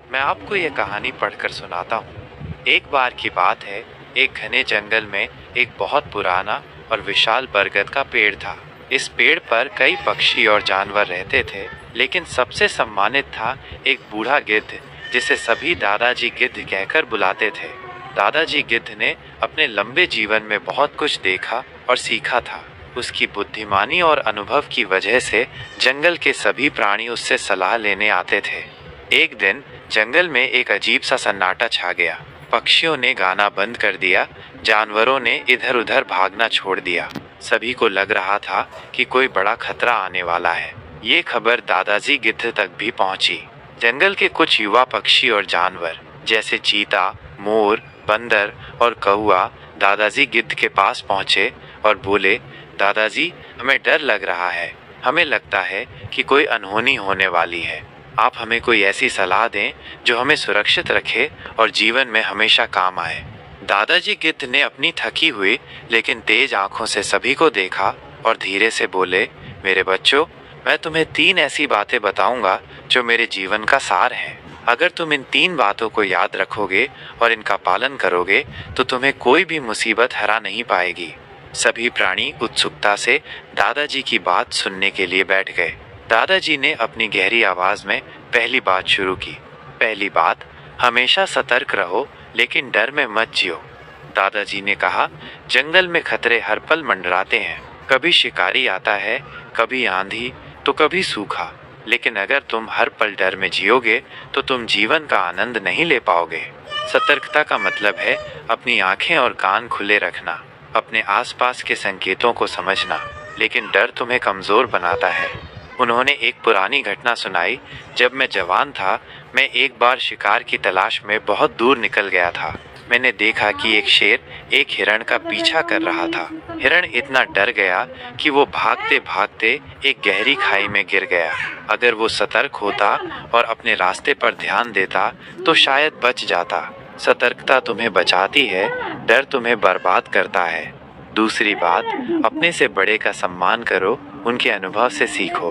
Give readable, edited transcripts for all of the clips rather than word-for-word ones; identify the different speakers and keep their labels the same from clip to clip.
Speaker 1: मैं आपको ये कहानी पढ़कर सुनाता हूँ। एक बार की बात है, एक घने जंगल में एक बहुत पुराना और विशाल बरगद का पेड़ था। इस पेड़ पर कई पक्षी और जानवर रहते थे, लेकिन सबसे सम्मानित था एक बूढ़ा गिद्ध, जिसे सभी दादाजी गिद्ध कहकर बुलाते थे। दादाजी गिद्ध ने अपने लंबे जीवन में बहुत कुछ देखा और सीखा था। उसकी बुद्धिमानी और अनुभव की वजह से जंगल के सभी प्राणी उससे सलाह लेने आते थे। एक दिन जंगल में एक अजीब सा सन्नाटा छा गया। पक्षियों ने गाना बंद कर दिया, जानवरों ने इधर उधर भागना छोड़ दिया। सभी को लग रहा था कि कोई बड़ा खतरा आने वाला है। ये खबर दादाजी गिद्ध तक भी पहुंची। जंगल के कुछ युवा पक्षी और जानवर जैसे चीता, मोर, बंदर और कौआ दादाजी गिद्ध के पास पहुंचे और बोले, दादाजी, हमें डर लग रहा है। हमें लगता है कि कोई अनहोनी होने वाली है। आप हमें कोई ऐसी सलाह दें जो हमें सुरक्षित रखे और जीवन में हमेशा काम आए। दादाजी गिद्ध ने अपनी थकी हुई लेकिन तेज आंखों से सभी को देखा और धीरे से बोले, मेरे बच्चों, मैं तुम्हें 3 ऐसी बातें बताऊंगा जो मेरे जीवन का सार है। अगर तुम इन 3 बातों को याद रखोगे और इनका पालन करोगे तो तुम्हें कोई भी मुसीबत हरा नहीं पाएगी। सभी प्राणी उत्सुकता से दादाजी की बात सुनने के लिए बैठ गए। दादाजी ने अपनी गहरी आवाज में पहली बात शुरू की। पहली बात, हमेशा सतर्क रहो लेकिन डर में मत जियो। दादाजी ने कहा, जंगल में खतरे हर पल मंडराते हैं। कभी शिकारी आता है, कभी आंधी, तो कभी सूखा। लेकिन अगर तुम हर पल डर में जियोगे तो तुम जीवन का आनंद नहीं ले पाओगे। सतर्कता का मतलब है अपनी आंखें और कान खुले रखना, अपने आसपास के संकेतों को समझना। लेकिन डर तुम्हें कमजोर बनाता है। उन्होंने एक पुरानी घटना सुनाई। जब मैं जवान था, मैं एक बार शिकार की तलाश में बहुत दूर निकल गया था। मैंने देखा कि एक शेर एक हिरण का पीछा कर रहा था। हिरण इतना डर गया कि वो भागते भागते एक गहरी खाई में गिर गया। अगर वो सतर्क होता और अपने रास्ते पर ध्यान देता तो शायद बच जाता। सतर्कता तुम्हें बचाती है, डर तुम्हें बर्बाद करता है। दूसरी बात, अपने से बड़े का सम्मान करो, उनके अनुभव से सीखो।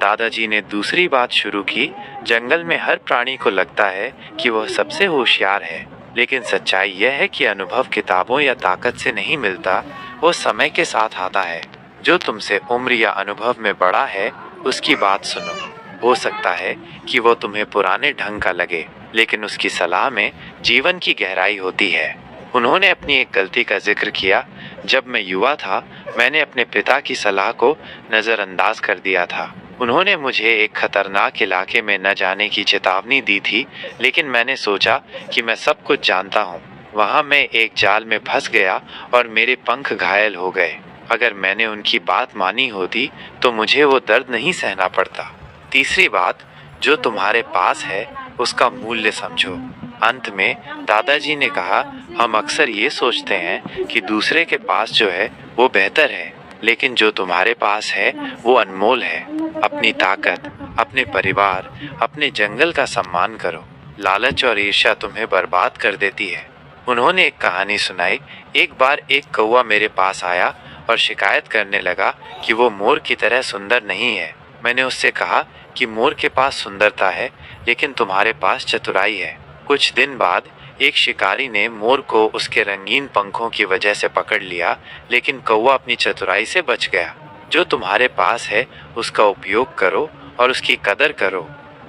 Speaker 1: दादाजी ने दूसरी बात शुरू की। जंगल में हर प्राणी को लगता है कि वह सबसे होशियार है, लेकिन सच्चाई यह है कि अनुभव किताबों या ताकत से नहीं मिलता, वो समय के साथ आता है। जो तुमसे उम्र या अनुभव में बड़ा है, उसकी बात सुनो। हो सकता है कि वो तुम्हें पुराने ढंग का लगे, लेकिन उसकी सलाह में जीवन की गहराई होती है। उन्होंने अपनी एक गलती का जिक्र किया। जब मैं युवा था, मैंने अपने पिता की सलाह को नज़रअंदाज कर दिया था। उन्होंने मुझे एक खतरनाक इलाके में न जाने की चेतावनी दी थी, लेकिन मैंने सोचा कि मैं सब कुछ जानता हूँ। वहाँ मैं एक जाल में फंस गया और मेरे पंख घायल हो गए। अगर मैंने उनकी बात मानी होती तो मुझे वो दर्द नहीं सहना पड़ता। तीसरी बात, जो तुम्हारे पास है उसका मूल्य समझो। अंत में दादाजी ने कहा, हम अक्सर ये सोचते हैं कि दूसरे के पास जो है वो बेहतर है, लेकिन जो तुम्हारे पास है वो अनमोल है। अपनी ताकत, अपने परिवार, अपने जंगल का सम्मान करो। लालच और ईर्ष्या तुम्हें बर्बाद कर देती है। उन्होंने एक कहानी सुनाई। एक बार एक कौवा मेरे पास आया और शिकायत करने लगा कि वो मोर की तरह सुंदर नहीं है। मैंने उससे कहा कि मोर के पास सुंदरता है, लेकिन तुम्हारे पास चतुराई है। कुछ दिन बाद एक शिकारी ने मोर को उसके रंगीन पंखों की वजह से पकड़ लिया, लेकिन कौवा अपनी चतुराई से बच गया। जो तुम्हारे पास है उसका उपयोग करो और उसकी कदर करो।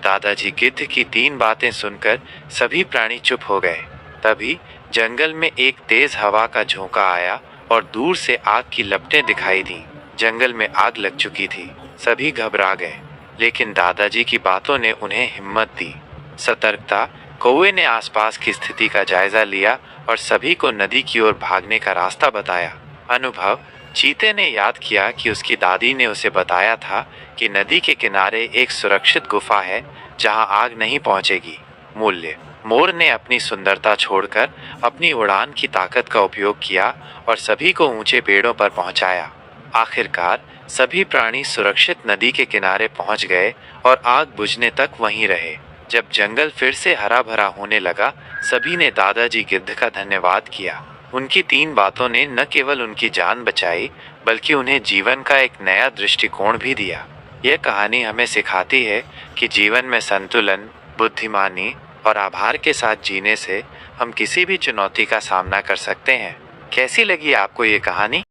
Speaker 1: दादाजी गिद्ध की 3 बातें सुनकर सभी प्राणी चुप हो गए। तभी जंगल में एक तेज हवा का झोंका आया और दूर से आग की लपटें दिखाई दी। जंगल में आग लग चुकी थी। सभी घबरा गए, लेकिन दादाजी की बातों ने उन्हें हिम्मत दी। सतर्कता, कौवे ने आसपास की स्थिति का जायजा लिया और सभी को नदी की ओर भागने का रास्ता बताया। अनुभव, चीते ने याद किया कि उसकी दादी ने उसे बताया था कि नदी के किनारे एक सुरक्षित गुफा है जहां आग नहीं पहुंचेगी। मूल्य, मोर ने अपनी सुंदरता छोड़कर अपनी उड़ान की ताकत का उपयोग किया और सभी को ऊंचे पेड़ों पर पहुंचाया। आखिरकार सभी प्राणी सुरक्षित नदी के किनारे पहुंच गए और आग बुझने तक वहीं रहे। जब जंगल फिर से हरा भरा होने लगा, सभी ने दादाजी गिद्ध का धन्यवाद किया। उनकी 3 बातों ने न केवल उनकी जान बचाई, बल्कि उन्हें जीवन का एक नया दृष्टिकोण भी दिया। यह कहानी हमें सिखाती है कि जीवन में संतुलन, बुद्धिमानी और आभार के साथ जीने से हम किसी भी चुनौती का सामना कर सकते हैं। कैसी लगी आपको ये कहानी?